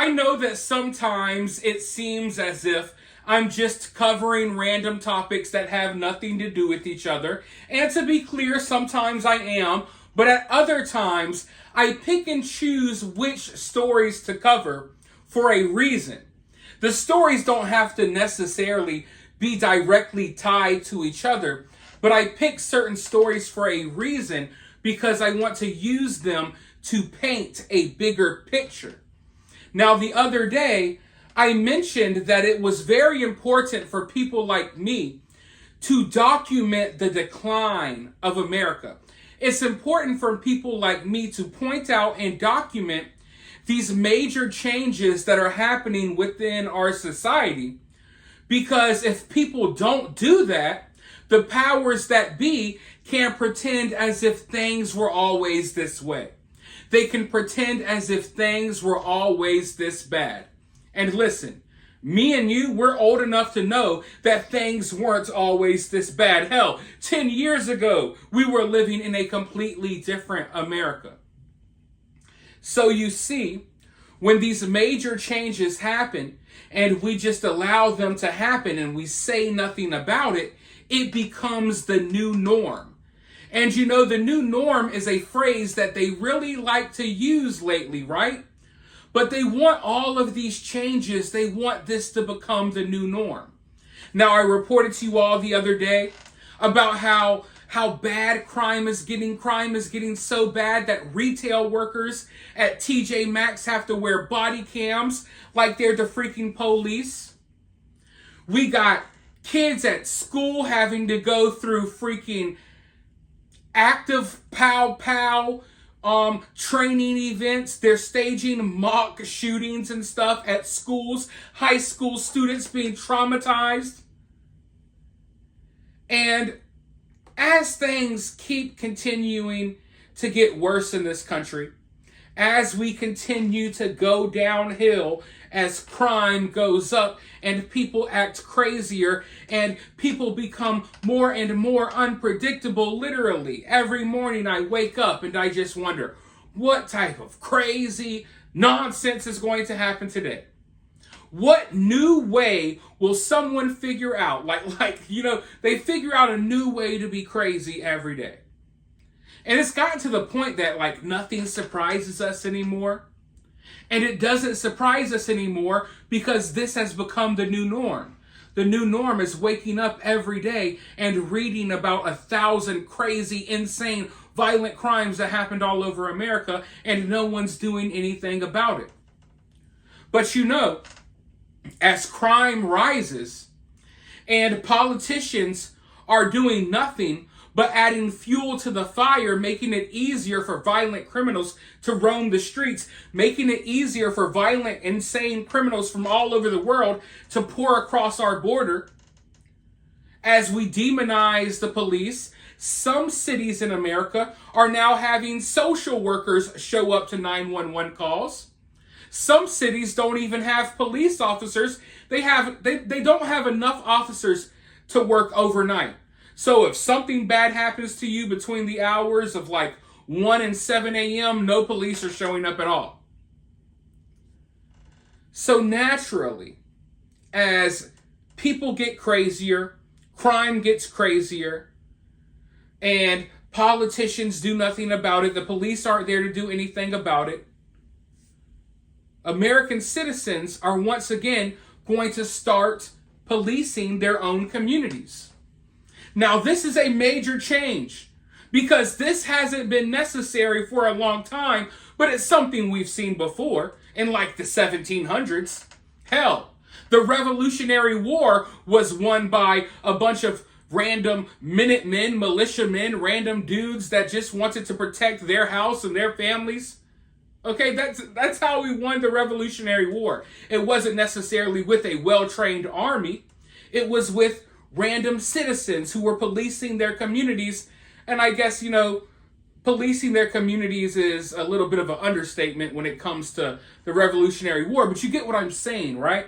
I know that sometimes it seems as if I'm just covering random topics that have nothing to do with each other. And to be clear, sometimes I am, but at other times, I pick and choose which stories to cover for a reason. The stories don't have to necessarily be directly tied to each other, but I pick certain stories for a reason because I want to use them to paint a bigger picture. Now, the other day, I mentioned that it was very important for people like me to document the decline of America. It's important for people like me to point out and document these major changes that are happening within our society. Because if people don't do that, the powers that be can pretend as if things were always this way. They can pretend as if things were always this bad. And listen, me and you, we're old enough to know that things weren't always this bad. Hell, 10 years ago, we were living in a completely different America. So you see, when these major changes happen and we just allow them to happen and we say nothing about it, it becomes the new norm. And you know, the new norm is a phrase that they really like to use lately, right? But they want all of these changes. They want this to become the new norm. Now, I reported to you all the other day about how bad crime is getting. Crime is getting so bad that retail workers at TJ Maxx have to wear body cams like they're the freaking police. We got kids at school having to go through freaking active pow training events. They're staging mock shootings and stuff at schools. High school students being traumatized. And as things keep continuing to get worse in this country, as we continue to go downhill, as crime goes up and people act crazier and people become more and more unpredictable, literally. Every morning I wake up and I just wonder, what type of crazy nonsense is going to happen today? What new way will someone figure out? They figure out a new way to be crazy every day. And it's gotten to the point that nothing surprises us anymore. And it doesn't surprise us anymore because this has become the new norm. The new norm is waking up every day and reading about 1,000 crazy, insane, violent crimes that happened all over America, and no one's doing anything about it. But as crime rises and politicians are doing nothing but adding fuel to the fire, making it easier for violent criminals to roam the streets, making it easier for violent, insane criminals from all over the world to pour across our border. As we demonize the police, some cities in America are now having social workers show up to 911 calls. Some cities don't even have police officers. They don't have enough officers to work overnight. So if something bad happens to you between the hours of 1 and 7 a.m., no police are showing up at all. So naturally, as people get crazier, crime gets crazier, and politicians do nothing about it, the police aren't there to do anything about it, American citizens are once again going to start policing their own communities. Now, this is a major change because this hasn't been necessary for a long time, but it's something we've seen before in the 1700s. Hell, the Revolutionary War was won by a bunch of random Minutemen, militiamen, random dudes that just wanted to protect their house and their families. Okay, that's how we won the Revolutionary War. It wasn't necessarily with a well-trained army. It was with random citizens who were policing their communities. And I guess, policing their communities is a little bit of an understatement when it comes to the Revolutionary War, but you get what I'm saying, right?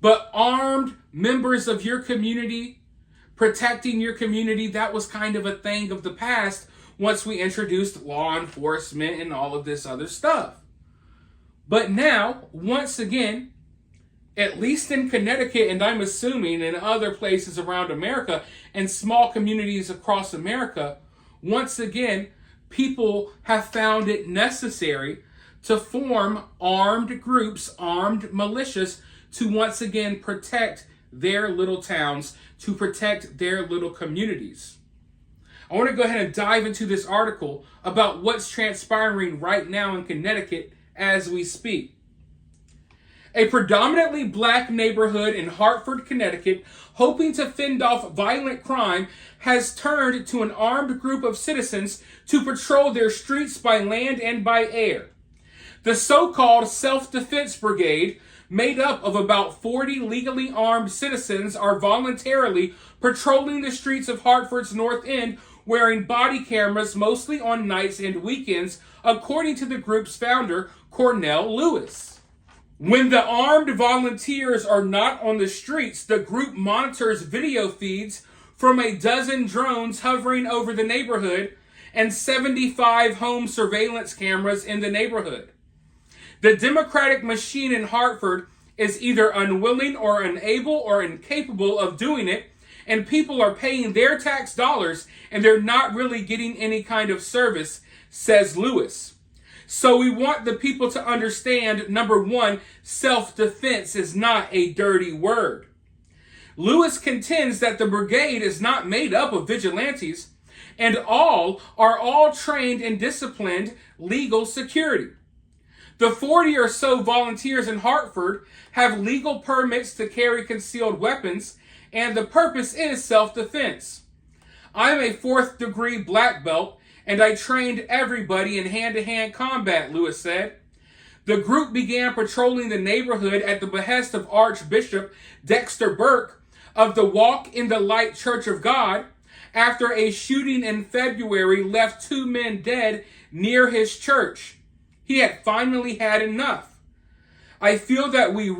But armed members of your community, protecting your community, that was kind of a thing of the past once we introduced law enforcement and all of this other stuff. But now, once again, at least in Connecticut, and I'm assuming in other places around America and small communities across America, once again, people have found it necessary to form armed groups, armed militias, to once again protect their little towns, to protect their little communities. I want to go ahead and dive into this article about what's transpiring right now in Connecticut as we speak. A predominantly black neighborhood in Hartford, Connecticut, hoping to fend off violent crime, has turned to an armed group of citizens to patrol their streets by land and by air. The so-called Self-Defense Brigade, made up of about 40 legally armed citizens, are voluntarily patrolling the streets of Hartford's North End, wearing body cameras mostly on nights and weekends, according to the group's founder, Cornell Lewis. When the armed volunteers are not on the streets, the group monitors video feeds from a dozen drones hovering over the neighborhood and 75 home surveillance cameras in the neighborhood. The Democratic machine in Hartford is either unwilling or unable or incapable of doing it, and people are paying their tax dollars and they're not really getting any kind of service, says Lewis. So we want the people to understand, number one, self-defense is not a dirty word. Lewis contends that the brigade is not made up of vigilantes, and all are trained and disciplined legal security. The 40 or so volunteers in Hartford have legal permits to carry concealed weapons, and the purpose is self-defense. I am a 4th degree black belt, and I trained everybody in hand-to-hand combat, Lewis said. The group began patrolling the neighborhood at the behest of Archbishop Dexter Burke of the Walk in the Light Church of God after a shooting in February left 2 men dead near his church. He had finally had enough. I feel that we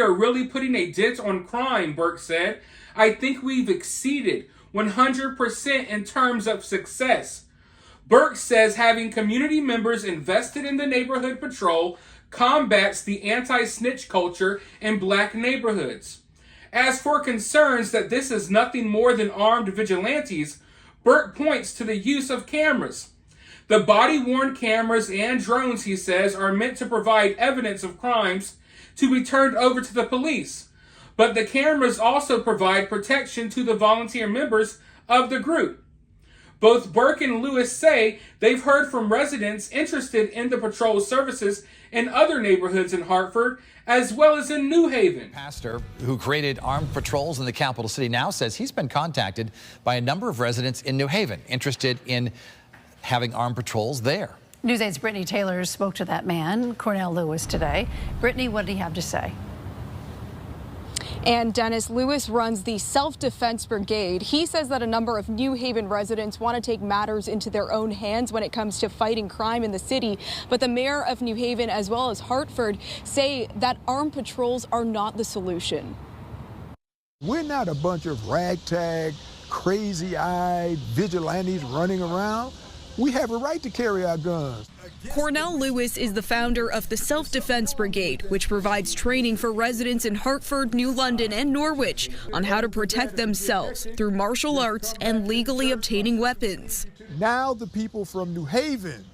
are really putting a dent on crime, Burke said. I think we've exceeded 100% in terms of success. Burke says having community members invested in the neighborhood patrol combats the anti-snitch culture in black neighborhoods. As for concerns that this is nothing more than armed vigilantes, Burke points to the use of cameras. The body-worn cameras and drones, he says, are meant to provide evidence of crimes to be turned over to the police. But the cameras also provide protection to the volunteer members of the group. Both Burke and Lewis say they've heard from residents interested in the patrol services in other neighborhoods in Hartford, as well as in New Haven. Pastor who created armed patrols in the capital city now says he's been contacted by a number of residents in New Haven interested in having armed patrols there. News 8's Brittany Taylor spoke to that man, Cornell Lewis, today. Brittany, what did he have to say? And Dennis, Lewis runs the Self-Defense Brigade. He says that a number of New Haven residents want to take matters into their own hands when it comes to fighting crime in the city. But the mayor of New Haven, as well as Hartford, say that armed patrols are not the solution. We're not a bunch of ragtag, crazy-eyed vigilantes running around. We have a right to carry our guns. Cornell Lewis is the founder of the Self-Defense Brigade, which provides training for residents in Hartford, New London, and Norwich on how to protect themselves through martial arts and legally obtaining weapons. Now the people from New Haven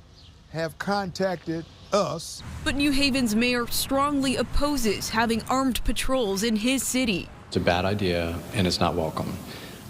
have contacted us. But New Haven's mayor strongly opposes having armed patrols in his city. It's a bad idea and it's not welcome.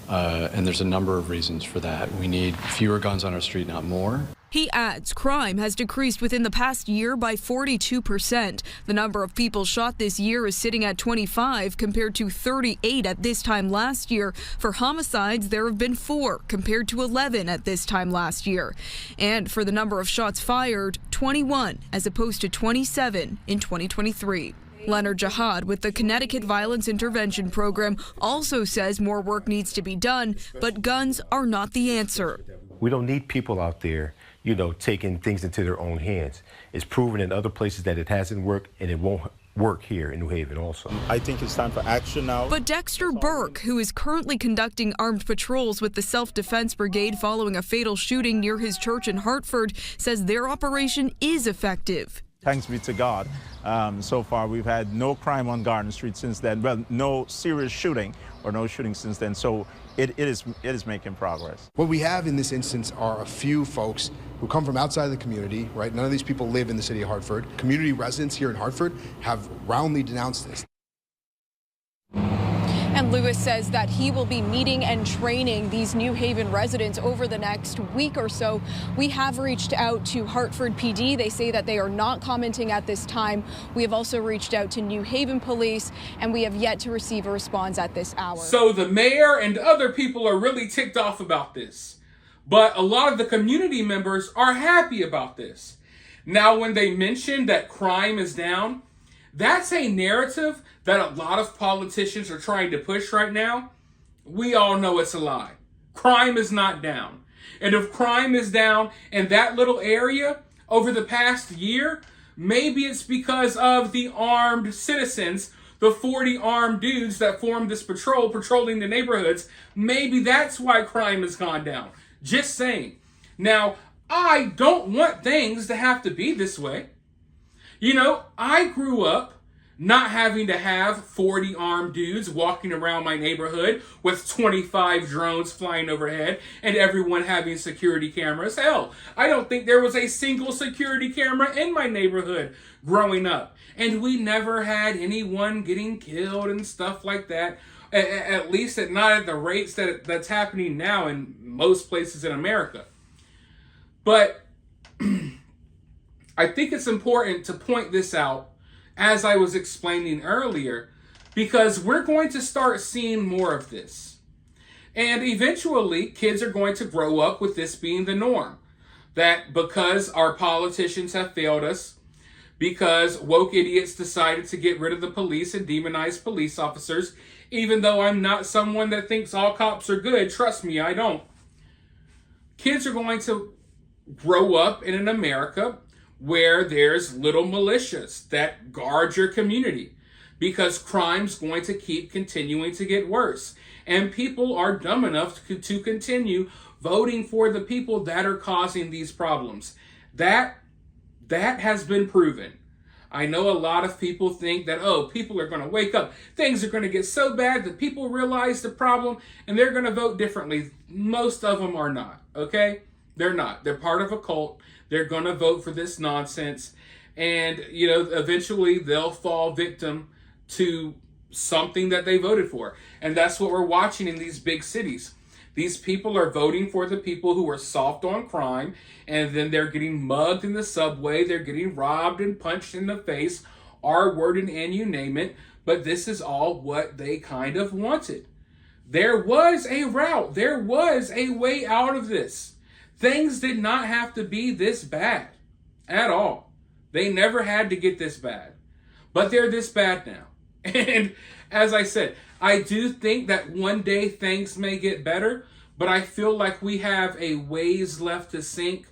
And there's a number of reasons for that. We need fewer guns on our street, not more. He adds crime has decreased within the past year by 42%. The number of people shot this year is sitting at 25 compared to 38 at this time last year. For homicides, there have been 4 compared to 11 at this time last year. And for the number of shots fired, 21 as opposed to 27 in 2023. Leonard Jihad with the Connecticut Violence Intervention Program also says more work needs to be done, but guns are not the answer. We don't need people out there, taking things into their own hands. It's proven in other places that it hasn't worked and it won't work here in New Haven also. I think it's time for action now. But Dexter Burke, who is currently conducting armed patrols with the Self-Defense Brigade following a fatal shooting near his church in Hartford, says their operation is effective. Thanks be to God. So far, we've had no crime on Garden Street since then. Well, no serious shooting or no shooting since then. So it is making progress. What we have in this instance are a few folks who come from outside of the community, right? None of these people live in the city of Hartford. Community residents here in Hartford have roundly denounced this. And Lewis says that he will be meeting and training these New Haven residents over the next week or so. We have reached out to Hartford PD. They say that they are not commenting at this time. We have also reached out to New Haven Police, and we have yet to receive a response at this hour. So the mayor and other people are really ticked off about this. But a lot of the community members are happy about this. Now, when they mention that crime is down, that's a narrative that a lot of politicians are trying to push right now. We all know it's a lie. Crime is not down. And if crime is down in that little area over the past year, maybe it's because of the armed citizens, the 40 armed dudes that formed this patrol, patrolling the neighborhoods. Maybe that's why crime has gone down. Just saying. Now, I don't want things to have to be this way. You know, I grew up not having to have 40 armed dudes walking around my neighborhood with 25 drones flying overhead and everyone having security cameras. Hell, I don't think there was a single security camera in my neighborhood growing up. And we never had anyone getting killed and stuff like that. At least not at the rates that's happening now in most places in America. But I think it's important to point this out, as I was explaining earlier, because we're going to start seeing more of this. And eventually, kids are going to grow up with this being the norm. That because our politicians have failed us, because woke idiots decided to get rid of the police and demonize police officers, even though I'm not someone that thinks all cops are good, trust me, I don't. Kids are going to grow up in an America where there's little militias that guard your community, because crime's going to keep continuing to get worse. And people are dumb enough to continue voting for the people that are causing these problems. That has been proven. I know a lot of people think that, oh, people are going to wake up. Things are going to get so bad that people realize the problem and they're going to vote differently. Most of them are not, okay? They're not. They're part of a cult. They're going to vote for this nonsense. And, you know, eventually they'll fall victim to something that they voted for. And that's what we're watching in these big cities. These people are voting for the people who are soft on crime, and then they're getting mugged in the subway, they're getting robbed and punched in the face, R-worded and you name it, but this is all what they kind of wanted. There was a route, there was a way out of this. Things did not have to be this bad at all. They never had to get this bad, but they're this bad now. And as I said, I do think that one day things may get better, but I feel like we have a ways left to sink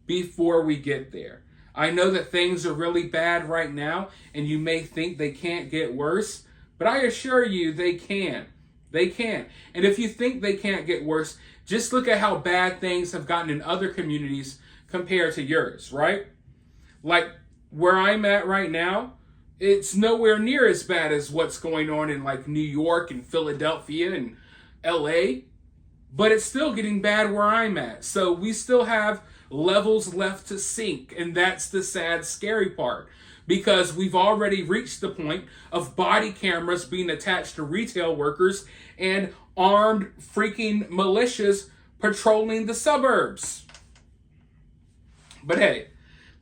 before we get there. I know that things are really bad right now, and you may think they can't get worse, but I assure you they can. They can. And if you think they can't get worse, just look at how bad things have gotten in other communities compared to yours, right? Like where I'm at right now, it's nowhere near as bad as what's going on in like New York and Philadelphia and LA, but it's still getting bad where I'm at. So we still have levels left to sink, and that's the sad, scary part, because we've already reached the point of body cameras being attached to retail workers and armed freaking militias patrolling the suburbs. But hey,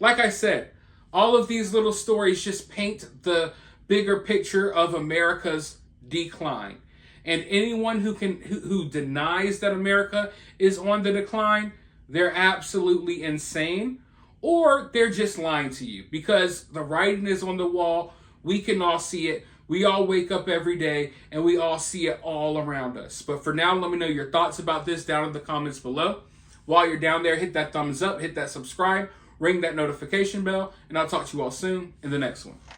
like I said, all of these little stories just paint the bigger picture of America's decline. And anyone who denies that America is on the decline, they're absolutely insane, or they're just lying to you, because the writing is on the wall. We can all see it. We all wake up every day and we all see it all around us. But for now, let me know your thoughts about this down in the comments below. While you're down there, hit that thumbs up, hit that subscribe, ring that notification bell, and I'll talk to you all soon in the next one.